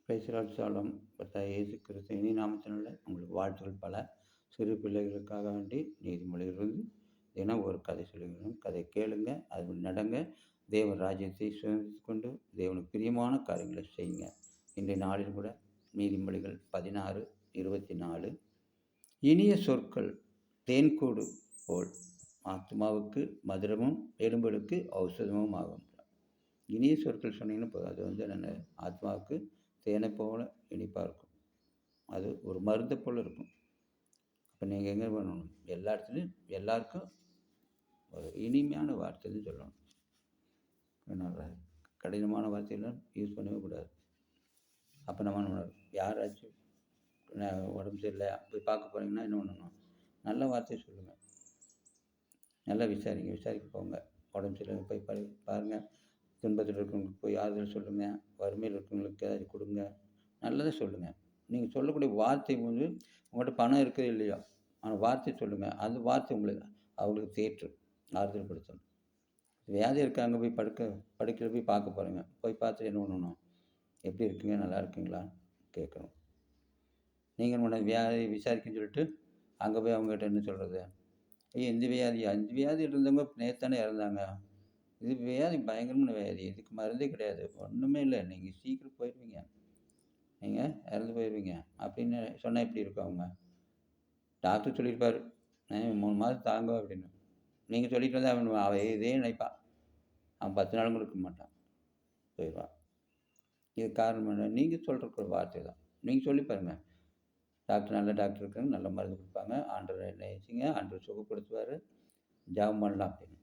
Price சாலம் கர்த்தர் இயேசு கிறிஸ்து இனி நாமத்தினால உங்களுக்கு வாழ்த்துக்கள் பல. சிறு பிள்ளைகளுக்காக வேண்டி நீதிமொழியிலிருந்து தினம் ஒரு கதை சொல்லுகிறோம். கதை கேளுங்க, அது நடங்க. தேவன் ராஜ்யத்தை சுதந்திரித்து கொண்டு தேவனுக்கு பிரியமான காரியங்களை செய்யுங்க. இன்றைய நாளில் கூட நீதிமொழிகள் 16:24 இனிய சொற்கள் தேன்கூடு போல் ஆத்மாவுக்கு மதுரமும் எலும்புகளுக்கு ஔஷதமும் ஆகும். இனிய சொற்கள் சொன்னீங்கன்னா போதும், அது நான் ஆத்மாவுக்கு தேனை போல இனிப்பாக இருக்கும். அது ஒரு மருந்தை போல் இருக்கும். அப்போ நீங்கள் எங்கே பண்ணணும்? எல்லா இடத்துலையும் எல்லாருக்கும் ஒரு இனிமையான வார்த்தைன்னு சொல்லணும். அதனால் கடினமான வார்த்தையெல்லாம் யூஸ் பண்ணவே கூடாது. அப்போ நம்ம யாராச்சும் உடம்பு சரியில்லை போய் பார்க்க போகிறீங்கன்னா என்ன பண்ணணும்? நல்ல வார்த்தையை சொல்லுங்கள். நல்லா விசாரிக்க போங்க. உடம்பு சரியில்லை போய் பாருங்கள். துன்பத்தில் இருக்கிறவங்களுக்கு போய் ஆறுதல் சொல்லுங்கள். வறுமையில் இருக்கிறவங்களுக்கு ஏதாச்சும் கொடுங்க. நல்லதாக சொல்லுங்கள். நீங்கள் சொல்லக்கூடிய வார்த்தை வந்து உங்கள்கிட்ட பணம் இருக்குது இல்லையோ, ஆனால் வார்த்தை சொல்லுங்கள். அந்த வார்த்தை அவங்களுக்கு தேற்றும், ஆறுதல் படுத்தணும். வியாதி இருக்காங்க, போய் படுக்கையில் போய் பார்க்க போகிறீங்க. போய் பார்த்துட்டு என்ன பண்ணணும்? எப்படி இருக்கீங்க, நல்லா இருக்கீங்களான்னு கேட்கணும். நீங்கள் வியாதி விசாரிக்கன்னு சொல்லிட்டு அங்கே போய் அவங்ககிட்ட என்ன சொல்கிறது? ஐயோ இந்த வியாதி இருந்தவங்க நேற்றானே இறந்தாங்க. இது வியாதி பயங்கரமான வியாதி, இதுக்கு மருந்தே கிடையாது, ஒன்றுமே இல்லை, நீங்கள் சீக்கிரம் போயிடுவீங்க, நீங்கள் இறந்து போயிடுவீங்க அப்படின்னு சொன்னால் எப்படி இருக்கும்? அவங்க டாக்டர் சொல்லியிருப்பார் 3 மாதம் தாங்க அப்படின்னு. நீங்கள் சொல்லிட்டு வந்தால் அவன் இதே நினைப்பான். அவன் 10 நாளும் இருக்க மாட்டான், போயிடுவான். இது காரணம் என்ன? நீங்கள் சொல்கிற வார்த்தை தான். நீங்கள் சொல்லி பாருங்கள். நல்ல டாக்டர் இருக்காங்க, நல்ல மருந்து கொடுப்பாங்க. ஆண்டவரை நினைச்சிங்க, ஆண்டவர் சுகப்படுத்துவார், ஜெபம் பண்ணலாம் அப்படின்னு.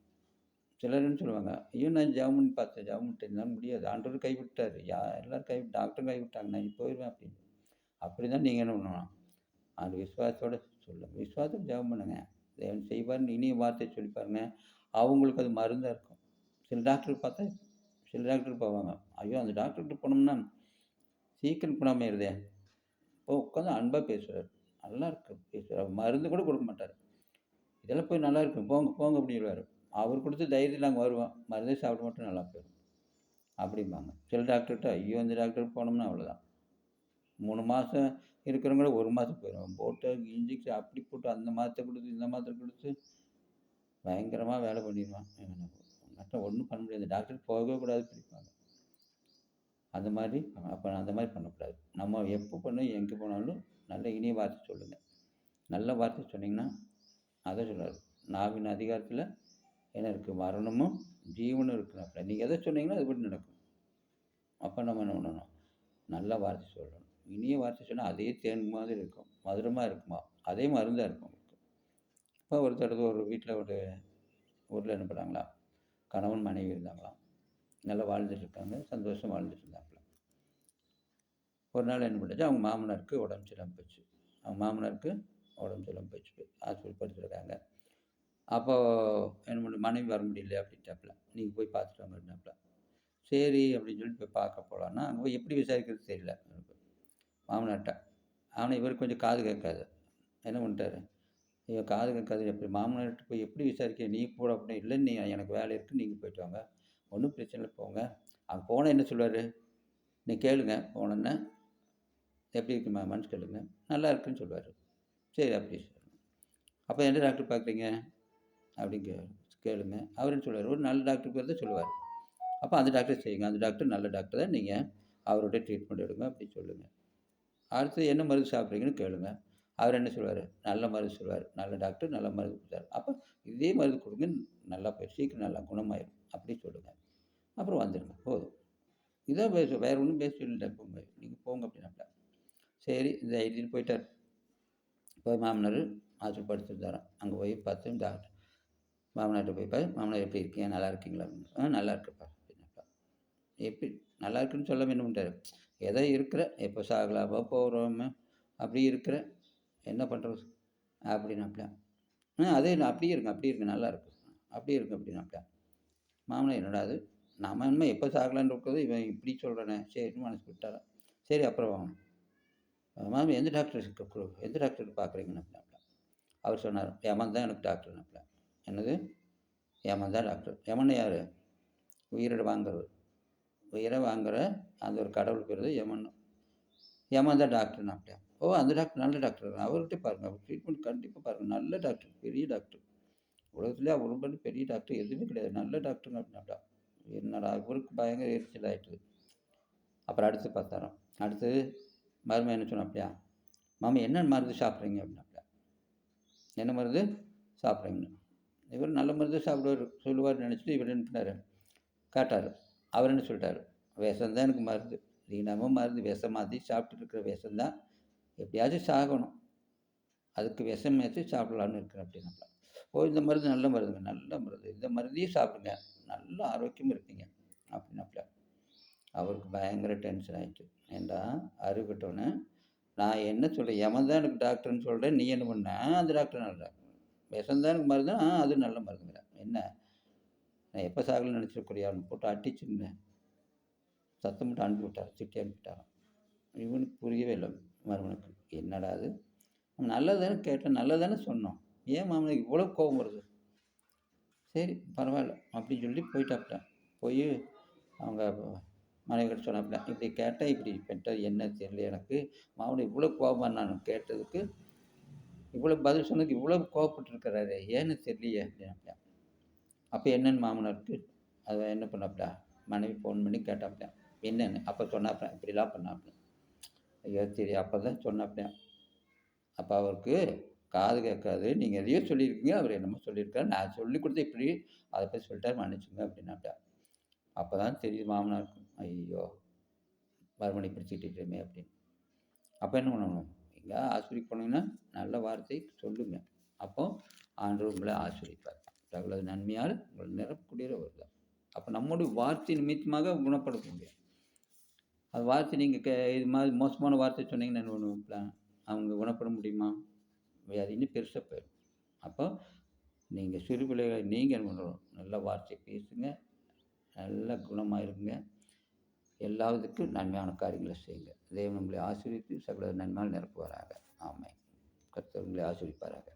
சிலர்னு சொல்லுவாங்க, ஐயோ நான் ஜெபம் பண்ணி பார்த்தேன், ஜெபம் பண்ணிட்டு முடியாது, ஆண்டவர் கைவிட்டார், எல்லோரும் டாக்டரும் கைவிட்டாங்க, நான் போயிடுவேன் அப்படின்னு. அப்படி தான் நீங்கள் என்ன பண்ணணும்? அந்த விசுவாசத்தோடு சொல்லுங்கள். விசுவாசத்தோடு ஜெபம் பண்ணுங்க. தேவன் செய்வார்னு இனிய வார்த்தை சொல்லி பாருங்க. அவங்களுக்கு அது மருந்தாக இருக்கும். சில டாக்டருக்கு போவாங்க, ஐயோ அந்த டாக்டர்கிட்ட போனோம்னா சீக்கிரம் போனாமல் இருதே, இப்போ உட்காந்து அன்பாக பேசுவார், நல்லா இருக்கு பேசுவார், மருந்து கூட கொடுக்க மாட்டார். இதெல்லாம் போய் நல்லா இருக்கும், போங்க போங்க அப்படின்வார். அவர் கொடுத்த தைரியத்தில் நாங்கள் வருவோம், மருந்தே சாப்பிட மட்டும் நல்லா போயிடும் அப்படிம்பாங்க. சில டாக்டர்கிட்ட ஐயோ இந்த டாக்டருக்கு போனோம்னா அவ்வளோதான், 3 மாதம் இருக்கிறவங்கள 1 மாதம் போயிடும். போட்டு இன்ஜெக்ஷன் அப்படி போட்டு அந்த மாத்திரை கொடுத்து இந்த மாத்திரை கொடுத்து பயங்கரமாக வேலை பண்ணிடுவான். மற்ற ஒன்றும் பண்ண முடியாது, டாக்டருக்கு போகவே கூடாது பிடிப்பாங்க. அந்த மாதிரி பண்ணக்கூடாது. நம்ம எப்போ பண்ணோம் எங்கே போனாலும் நல்ல இனிய வார்த்தை சொல்லுங்கள். நல்ல வார்த்தை சொன்னிங்கன்னா அதை சொல்கிறார், நாவின் அதிகாரத்தில் என்ன இருக்குது? மரணமும் ஜீவனும் இருக்குனாப்புல. நீங்கள் எதை சொன்னீங்கன்னா அது படி நடக்கும். அப்போ நம்ம என்ன பண்ணணும்? நல்ல வார்த்தை சொல்லணும். இனிய வார்த்தை சொன்னால் அதே தேன் மாதிரி இருக்கும், மதுரமாக இருக்குமா, அதே மருந்தாக இருக்கும் உங்களுக்கு. இப்போ ஒரு வீட்டில் ஒரு ஊரில் என்ன பண்ணாங்களா, கணவன் மனைவி இருந்தாங்களாம், நல்லா வாழ்ந்துட்டு இருக்காங்க, சந்தோஷம் வாழ்ந்துட்டு இருந்தாப்புல. ஒரு நாள் என்ன பண்ணுச்சு, அவங்க மாமனாருக்கு உடம்பு சரியில்லாமல் போச்சு. ஹாஸ்பிட்டல் படுத்துருக்காங்க. அப்போது என்ன பண்ண, மனைவி வர முடியல அப்படின்ட்டாப்புல, நீங்கள் போய் பார்த்துட்டு வாங்கன்னாப்புல. சரி அப்படின்னு சொல்லிட்டு போய் பார்க்க போகலான்னா அங்கே போய் எப்படி விசாரிக்கிறது தெரியல மாமனார்ட்ட. ஆனால் இவர் கொஞ்சம் காது கேட்காது, என்ன பண்ணிட்டாரு, இவன் காது கேட்காது எப்படி மாமனார்கிட்ட போய் எப்படி விசாரிக்க, நீ போட அப்படின்னு. இல்லை நீ எனக்கு வேலை இருக்குது, நீங்கள் போய்ட்டு வாங்க, ஒன்றும் பிரச்சனை இல்லை, போங்க. அங்கே போனால் என்ன சொல்லுவார், நீ கேளுங்க, போனோன்னே எப்படி இருக்குமா மனசு கேளுங்க, நல்லா இருக்குன்னு சொல்லுவார். சரி அப்படி சொல்லுங்கள். அப்போ எந்த டாக்டர் பார்க்குறீங்க அப்படின்னு கேளுங்க. அவர் என்ன சொல்லுவார், ஒரு நல்ல டாக்டருக்கு வந்து சொல்லுவார். அப்போ அந்த டாக்டர் செய்யுங்க, அந்த டாக்டர் நல்ல டாக்டர் தான், நீங்கள் அவரோட ட்ரீட்மெண்ட் எடுங்க அப்படி சொல்லுங்கள். அடுத்து என்ன மருந்து சாப்பிட்றீங்கன்னு கேளுங்க. அவர் என்ன சொல்லுவார், நல்ல மருந்து சொல்லுவார், நல்ல டாக்டர் நல்ல மருந்து கொடுத்தாரு, அப்போ இதே மருந்து கொடுங்க, நல்லா போய் சீக்கிரம் நல்லா குணமாயிடும் அப்படி சொல்லுங்கள். அப்புறம் வந்துடுங்க, போதும். இதான் வேறு ஒன்றும் பேச சொல்லிட்டேன். போங்க நீங்கள் போங்க அப்படின்னாப்ல. சரி இந்த ஐடியில் போயிட்டார். போய் மாமனார் ஹாஸ்பிட்டல் படுத்துருந்தாராம். அங்கே போய் பார்த்து டாக்டர் மாமனார்கிட்ட போய் மாமனார் எப்படி இருக்கீங்க, நல்லா இருக்கீங்களா அப்படின்னு. நல்லா இருக்குப்பா அப்படின்னாப்பா. எப்படி நல்லா இருக்குன்னு சொல்லாமல் என்ன பண்ணுறாரு, ஏதோ இருக்கிற, எப்போ சாகலாமா போகிறோமே அப்படி இருக்கிற, என்ன பண்ணுறது அப்படின்னாப்ல. அதே அப்படியே இருக்கு நல்லா இருக்கு, அப்படியே இருக்கு அப்படின்னாப்ல. மாமனார் என்னடா அது, நம்ம என்ன எப்போ சாகலான்னு இருக்கிறது, இவன் இப்படி சொல்கிறானே, சரின்னு மனசு விட்டாரான். சரி அப்புறம் மாமி எந்த டாக்டருக்கு பார்க்குறீங்கன்னாப்ல. அவர் சொன்னார், யமன் தான் எனக்கு டாக்டர்னாப்ல. என்னது, யமன் தான் டாக்டர். யமன் யார்? உயிரை வாங்குற அந்த ஒரு கடவுள் பேர் தான் யமன். ஏமாந்தா டாக்டர்னாப்டியா. ஓ! அந்த டாக்டர் நல்ல டாக்டர். அவர்கிட்ட பாருங்க. அவர் ட்ரீட்மெண்ட் கண்டிப்பா பாருங்க. நல்ல டாக்டர். பெரிய டாக்டர். உலகத்திலே அவர மாரி பெரிய டாக்டர் எதுவுமே கிடையாது. நல்ல டாக்டருங்க அப்டின்னாப்டியா. என்னடா இவருக்கு பயங்கர எரிச்சல் ஆயிட்டுது. அப்புறம் அடுத்து பார்த்தாராம். அடுத்தது மருமகன் என்ன சொன்னாப்டியா, மாமி என்ன மருந்து சாப்பிட்றீங்க அப்டின்னாப்டியா. என்ன மருந்து சாப்பிட்றீங்கன்னு. இவர் நல்ல மருந்து சாப்பிடுவாரு. சொல்லுவாருன்னு நெனச்சுட்டு இவர் என்ன பண்ணாரு, கேட்டாரு. அவர் என்ன சொல்லிட்டாரு, விஷம் தான் எனக்கு மருந்து. தினமும் மருந்து விஷம் மாத்தி சாப்பிட்டுட்டு இருக்கிற விஷம் தான். எப்படியாச்சும் சாகணும். அதுக்கு விஷமாச்சும் சாப்பிடலான்னு இருக்கிறேன் அப்டின்னாப்ல. ஓ! இந்த மருந்து நல்ல மருந்துங்க. நல்ல மருந்து. இந்த மருந்தையே சாப்பிடுங்க. நல்ல ஆரோக்கியமா இருப்பீங்க. அப்டின்னாப்ல. அவருக்கு பயங்கர டென்ஷன் ஆயிடுச்சு. ஏன்டா அறிவு கெட்டவனே, நான் என்ன சொல்றேன், எவன் தான் எனக்கு டாக்டர்ன்னு சொல்றேன். நீ என்ன பண்ண? அந்த டாக்டர் நல்ல டாக்டர். விஷம் தான் எனக்கு மருந்து. அது நல்ல மருந்துங்கிற. என்ன? நான் எப்ப சாகலன்னு நெனச்சிருக்கிறியா? அவன போட்டு அடிச்சுன்னு சத்தம் போட்டு அனுப்பி விட்டாரு. திட்டி அனுப்பிட்டாராம். இவனுக்கு புரியவே இல்ல மருமனுக்கு. என்னடா இது? நல்லது தானே கேட்டேன். நல்லது தானே சொன்னோம். ஏன் மாமனுக்கு இவ்வளோ கோவம் வருது? சரி பரவால்ல. அப்படின்னு சொல்லி போயிட்டாப்ல. போயி அவங்க மனைவிகிட்ட சொன்னாப்ல. இப்படி கேட்டேன், இப்படி பண்ணிட்டேன். என்ன தெரியல எனக்கு. மாமனு இவ்வளோ கோவமா நான் கேட்டதுக்கு, இவ்வளோ பதில் சொன்னதுக்கு இவ்வளோ கோவப்பட்டுருக்கிறாரே! ஏன்னு தெரியலையே அப்படின்னாப்ல. அப்ப என்னன்னு மாமனாருக்கு அத என்ன பண்ணாப்ல, மனைவி ஃபோன் பண்ணி கேட்டாப்ல. என்னன்னு? அப்ப சொன்னாப்ல. இப்படிலாம் பண்ணாப்ல. ஐயோ! சரி அப்பதான் சொன்னாப்லயாம். அப்ப அவருக்கு காது கேட்காது. நீங்க எதையோ சொல்லியிருக்கீங்க. அவரு என்னமோ சொல்லியிருக்காரு. நான் சொல்லிக் குடுத்தது இப்படி அத போய் சொல்லிட்டாரு மன்னிச்சுங்க அப்படின்னாப்ல. அப்பதான் தெரியுது மாமனாருக்கு. ஐயய்யோ! மறுமணி இப்படி திட்டிட்டோமே அப்படின்னு. அப்ப என்ன பண்ணணும்? எங்கேயாவது ஆஸ்பத்திரிக்கு போனீங்கன்னா, நல்ல வார்த்தை சொல்லுங்க. அப்போ ஆண்டவர் உங்கள ஆசீர்வதிப்பார். சகல நன்மையால் உங்களை நிரப்பக்கூடியவர் அவர்தான். அப்ப நம்முடைய வார்த்தை நிமித்தமாக குணப்படுத்த முடியும். அது வார்த்தை நீங்க இது மாதிரி மோசமான வார்த்தை சொன்னீங்கன்னா என்ன பண்ணுவாப்ல? அவங்க குணப்பட முடியுமா? அது இன்னும் பெருசா போயிரும். அப்போ நீங்க சிறு பிள்ளைகளை நீங்க என்ன பண்ணணும்? நல்ல வார்த்தை பேசுங்க. நல்ல குணமா இருங்க. எல்லாத்துக்கும் நன்மையான காரியங்கள செய்யுங்க. தேவன் உங்களை ஆசீர்வதித்து சகல நன்மையால் நிரப்புவாராக. ஆமென். கர்த்தர் உங்களை ஆசீர்வதிப்பாராக.